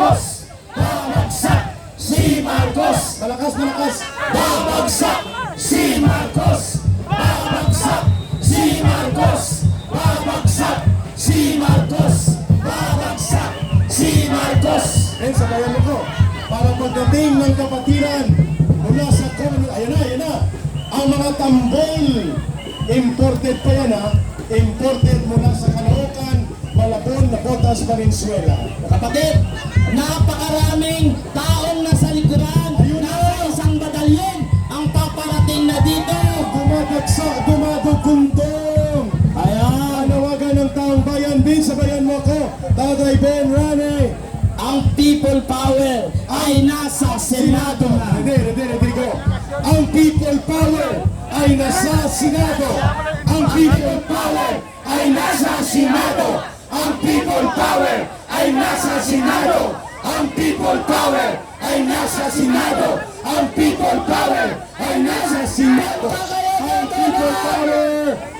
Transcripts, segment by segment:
Marcos! Babagsak si Marcos! Malakas, malakas! Babagsak si Marcos! Babagsak si Marcos! Babagsak si Marcos! Babagsak si Marcos! And sabayan mo ko, para pagdating ng kapatiran mula sa Commonwealth, ayan na, ang mga tambol, imported pa yan ha, imported mula sa Caloocan, Malabon, Napotas, Valenzuela. Kapatid, napakaraming taong nasa likuran, nasa isang batalyon ang paparating na dito. Dumadagsa, dumadugundong. Ayan, Panawagan ng taong bayan, din sabayan mo ko, Tatay Ben Rane. ang people power ay nasa Senado na. Hindi ko. Ang people power ay nasa Senado. Ang people power ay nasa Senado. Ang people power ay nasa Senado. Ang people power ay nasa Senado. Ang people power ay nasa Senado. Ang people power.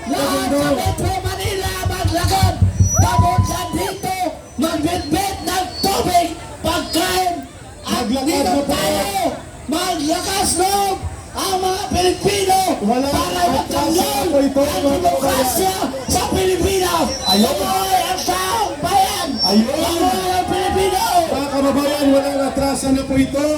Lahat sa Metro Manila maglakad. Papunta dito, magbitbit ng tubig, pagkain. At Maglakad dito na po. tayo, maglakas loob ang mga Pilipino Wala para ang magtanggol po ito, ang mga demokrasya sa Pilipinas. Ayun. Mabuhay ang taong bayan. Ayun. Mabuhay ang Pilipino. Mga kababayan, walang atrasan na po ito.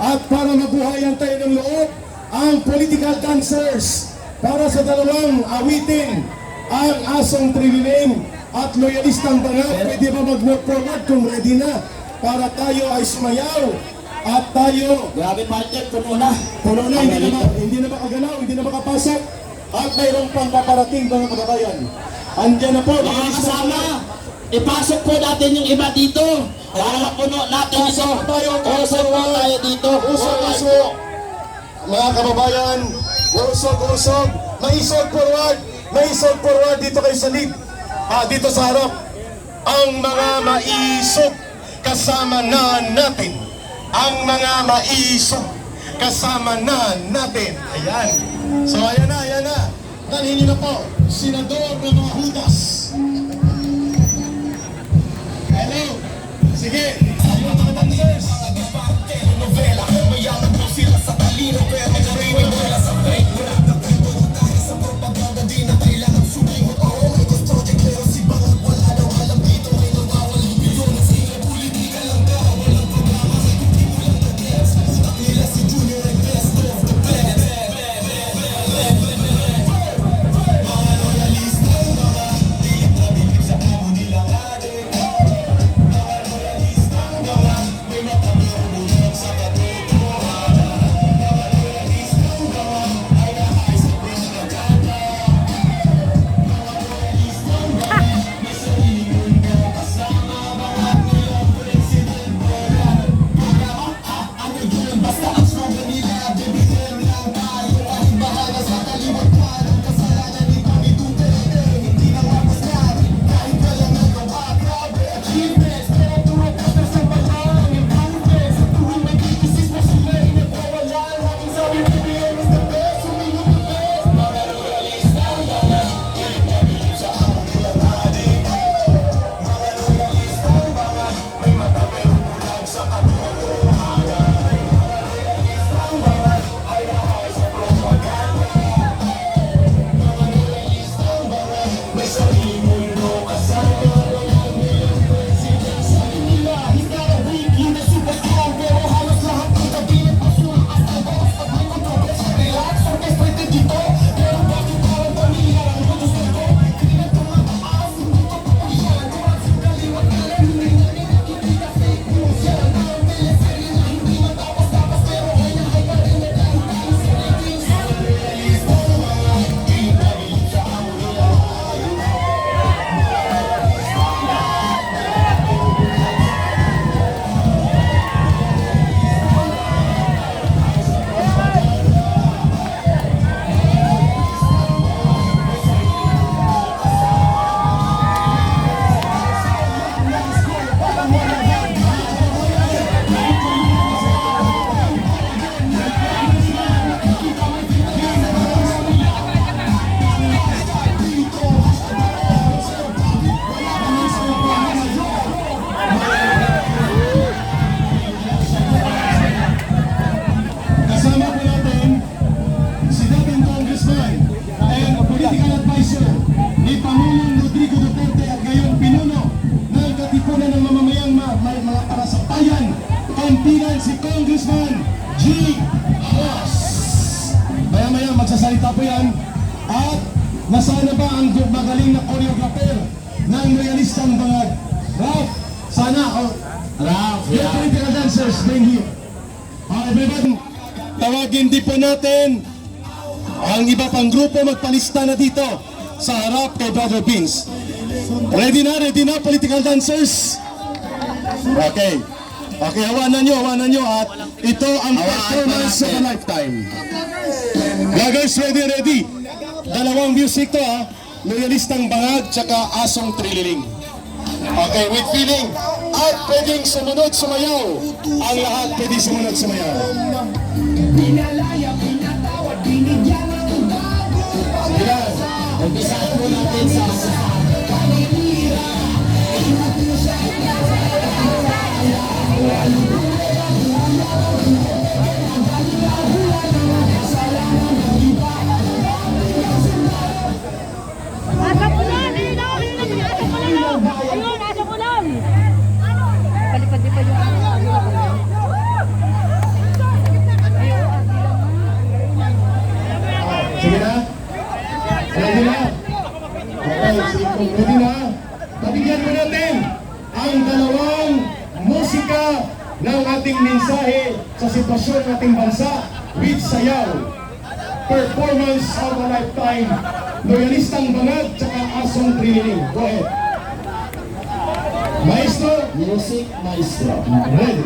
At para mabuhayan tayo ng loob, ang political dancers para sa dalawang awitin, ang Asong Trililing at Loyalistang Banat. Pwede ba mag-move forward kung ready na para tayo ay sumayaw at tayo Grabe partner, puno na. puno na, hindi na makagalaw, hindi na makapasok. At mayroong pang paparating mga kababayan. Andiyan na po, Mga kasama, ipasok po natin yung iba dito para mapuno natin ito. Usok po tayo dito. Usok. Mga kababayan, usok. Maisog forward dito kayo sa lead. Dito sa harap. Ang mga maisog kasama na natin. Ang mga maisog kasama na natin. Ayan. So ayan na. Dalhin niyo na po, Senador ng mga Hudas. Hello. Sige. Ayun mga dancers. galing na choreographer ng realistang bangag. Ralph, sana, Ralph, your political dancers, bring here. Everybody, tawagin din po natin ang iba pang grupo magpalista na dito sa harap kay Brother Beans. Ready na, political dancers? Okay. Okay, hawanan nyo at ito ang performance of a lifetime. Vloggers, ready. Dalawang music to ha. Loyalistang bangag tsaka asong trililing. Okay, with feeling. At pwedeng sumunod sumayaw. Ang lahat pwedeng sumunod sumayaw. Pinalaya, pinatawad, binigyan ng bago pag-asa. Umpisahan mo natin sa paninira. Asa pulang! Asa pulang! Ayun, asa pulang! Palipad-lipad yung Sige na? Ready na? Okay, sige, ready na? Pabigyan mo natin ang dalawang musika ng ating mensahe sa sitwasyon ng ating bansa with sayaw. Performance of a lifetime. Loyalistang bangag tsaka asong trililing. Go ahead. Maestro, Music Maestro. ready.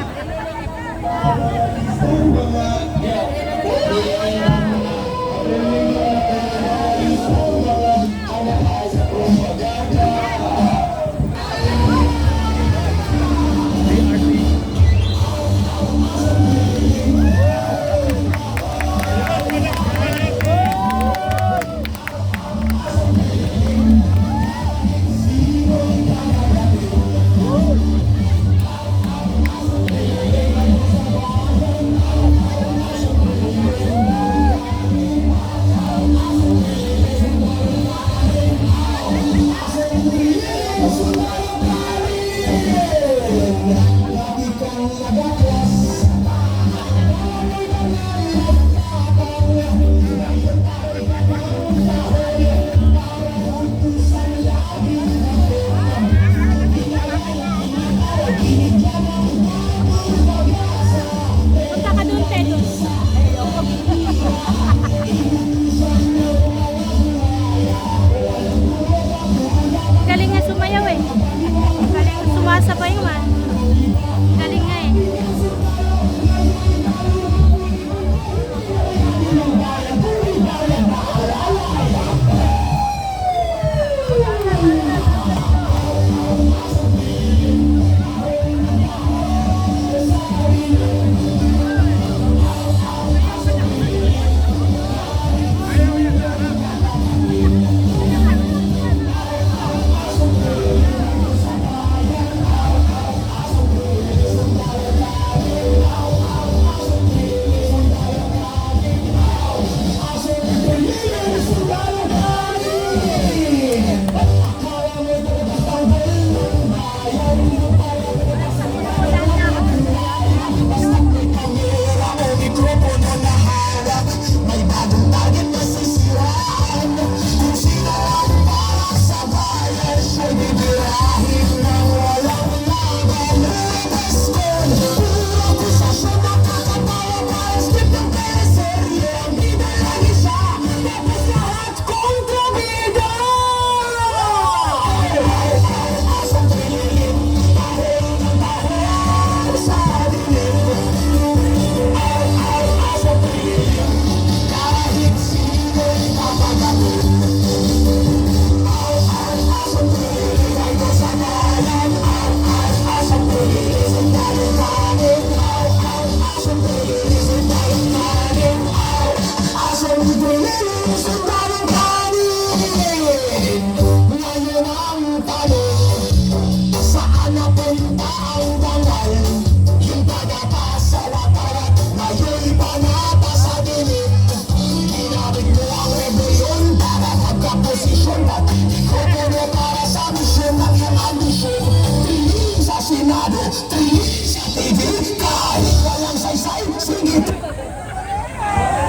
Punta ka dun, Teddy. Galing nga sumayaw eh. Galing sumasabay man. Galing nga eh.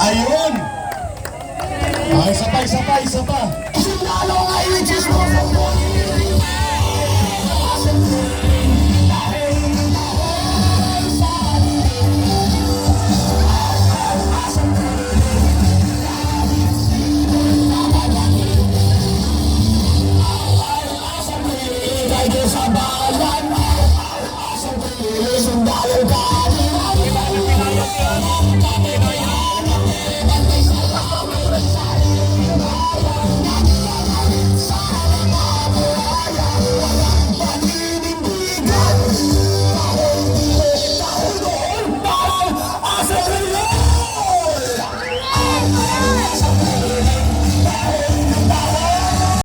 Ayun! Ay, isa pa. Sinalo ay which is more sa bayan. Asong privilege, sundalo ka.